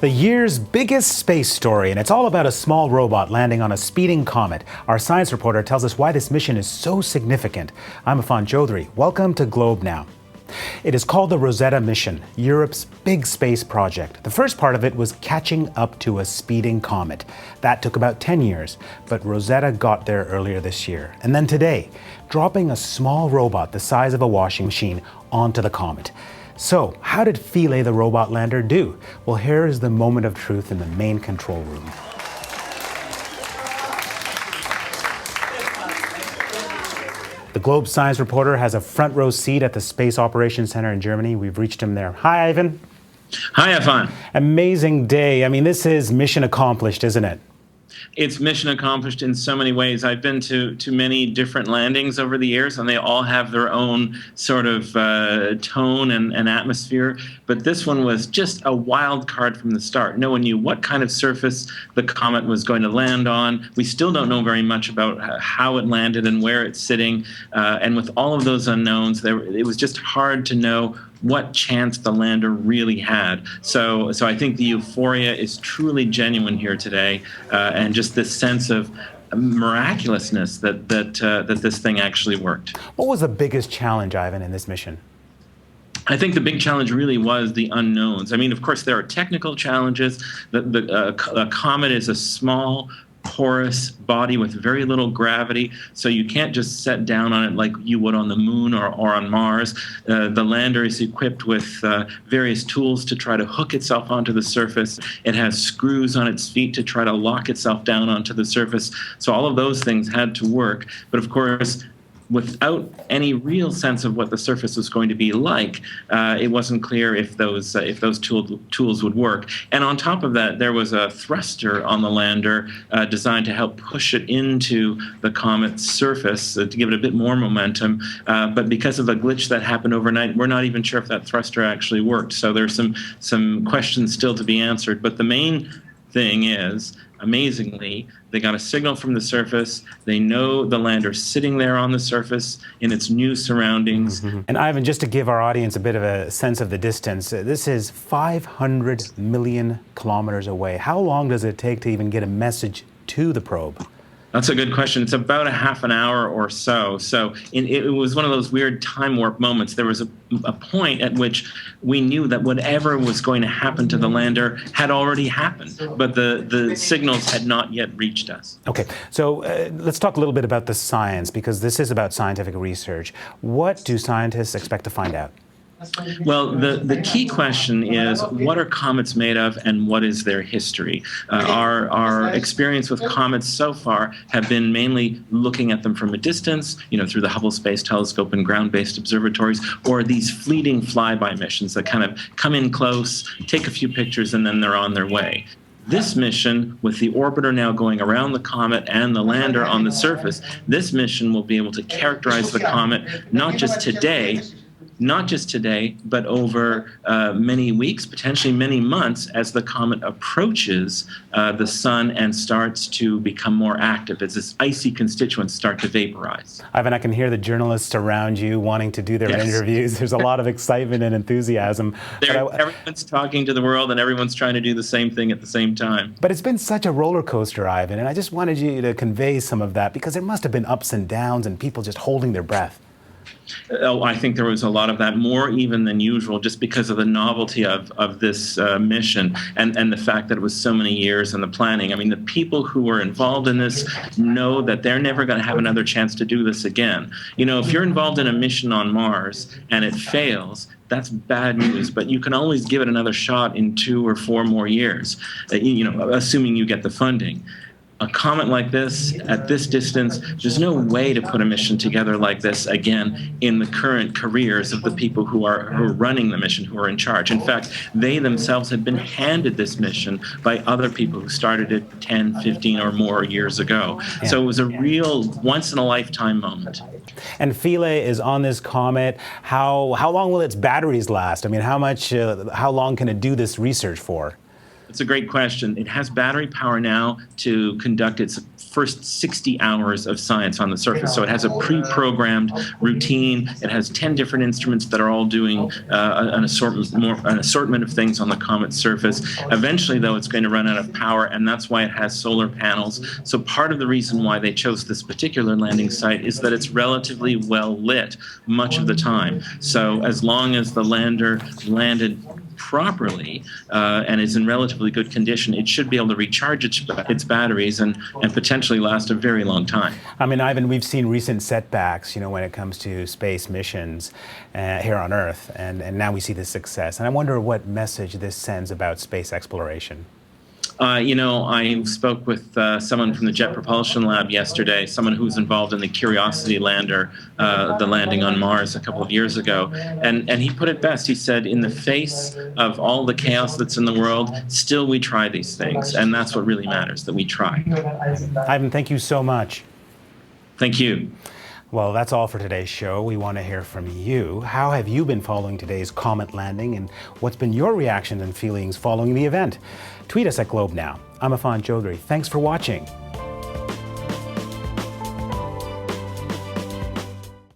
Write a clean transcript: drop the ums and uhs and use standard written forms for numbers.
The year's biggest space story, and it's all about a small robot landing on a speeding comet. Our science reporter tells us why this mission is so significant. I'm Affan Chowdhry. Welcome to Globe Now. It is called the Rosetta mission, Europe's big space project. The first part of it was catching up to a speeding comet. That took about 10 years, but Rosetta got there earlier this year. And then today, dropping a small robot the size of a washing machine onto the comet. So, how did Philae, the robot lander, do? Well, here is the moment of truth in the main control room. The Globe science reporter has a front row seat at the Space Operations Center in Germany. We've reached him there. Hi, Ivan. Hi, Affan. Amazing day. I mean, this is mission accomplished, isn't it? It's mission accomplished in so many ways. I've been to many different landings over the years, and they all have their own sort of tone and atmosphere. But this one was just a wild card from the start. No one knew what kind of surface the comet was going to land on. We still don't know very much about how it landed and where it's sitting. And with all of those unknowns, it was just hard to know what chance the lander really had. So I think the euphoria is truly genuine here today, and just this sense of miraculousness that this thing actually worked. What was the biggest challenge, Ivan, in this mission? I think the big challenge really was the unknowns. I mean, of course, there are technical challenges. A comet is a small, porous body with very little gravity, so you can't just set down on it like you would on the moon or on Mars. The lander is equipped with various tools to try to hook itself onto the surface. It has screws on its feet to try to lock itself down onto the surface. So all of those things had to work. But of course, without any real sense of what the surface was going to be like, it wasn't clear if those tools would work. And on top of that, there was a thruster on the lander designed to help push it into the comet's surface to give it a bit more momentum. But because of a glitch that happened overnight, we're not even sure if that thruster actually worked. So there's some questions still to be answered. But the main thing is, amazingly, they got a signal from the surface. They know the lander's sitting there on the surface in its new surroundings. Mm-hmm. And Ivan, just to give our audience a bit of a sense of the distance, this is 500 million kilometers away. How long does it take to even get a message to the probe? That's a good question. It's about a half an hour or so. So it was one of those weird time warp moments. There was a point at which we knew that whatever was going to happen to the lander had already happened, but the signals had not yet reached us. Okay, so let's talk a little bit about the science, because this is about scientific research. What do scientists expect to find out? Well, the key question is, what are comets made of and what is their history? Our experience with comets so far have been mainly looking at them from a distance, through the Hubble Space Telescope and ground-based observatories, or these fleeting flyby missions that kind of come in close, take a few pictures, and then they're on their way. This mission, with the orbiter now going around the comet and the lander on the surface, this mission will be able to characterize the comet not just today, but over many weeks, potentially many months, as the comet approaches the sun and starts to become more active, as its icy constituents start to vaporize. Ivan, I can hear the journalists around you wanting to do their interviews. There's a lot of excitement and enthusiasm. Everyone's talking to the world, and everyone's trying to do the same thing at the same time. But it's been such a roller coaster, Ivan, and I just wanted you to convey some of that, because there must have been ups and downs and people just holding their breath. Oh, I think there was a lot of that, more even than usual, just because of the novelty of this mission and the fact that it was so many years in the planning. I mean, the people who were involved in this know that they're never going to have another chance to do this again. If you're involved in a mission on Mars and it fails, that's bad news, but you can always give it another shot in 2 or 4 more years, assuming you get the funding. A comet like this, at this distance, there's no way to put a mission together like this again in the current careers of the people who are running the mission, who are in charge. In fact, they themselves had been handed this mission by other people who started it 10, 15 or more years ago. Yeah. So it was a real once-in-a-lifetime moment. And Philae is on this comet. How long will its batteries last? I mean, how long can it do this research for? It's a great question. It has battery power now to conduct its first 60 hours of science on the surface. So it has a pre-programmed routine. It has 10 different instruments that are all doing an assortment of things on the comet's surface. Eventually, though, it's going to run out of power, and that's why it has solar panels. So part of the reason why they chose this particular landing site is that it's relatively well lit much of the time. So as long as the lander landed properly and is in relatively good condition, it should be able to recharge its batteries and potentially last a very long time. I mean, Ivan, we've seen recent setbacks, when it comes to space missions here on Earth, and now we see this success. And I wonder what message this sends about space exploration. I spoke with someone from the Jet Propulsion Lab yesterday, someone who was involved in the Curiosity lander, the landing on Mars a couple of years ago. And he put it best. He said, in the face of all the chaos that's in the world, still we try these things. And that's what really matters, that we try. Ivan, thank you so much. Thank you. Well, that's all for today's show. We want to hear from you. How have you been following today's comet landing, and what's been your reaction and feelings following the event? Tweet us at Globe Now. I'm Affan Chowdhry. Thanks for watching.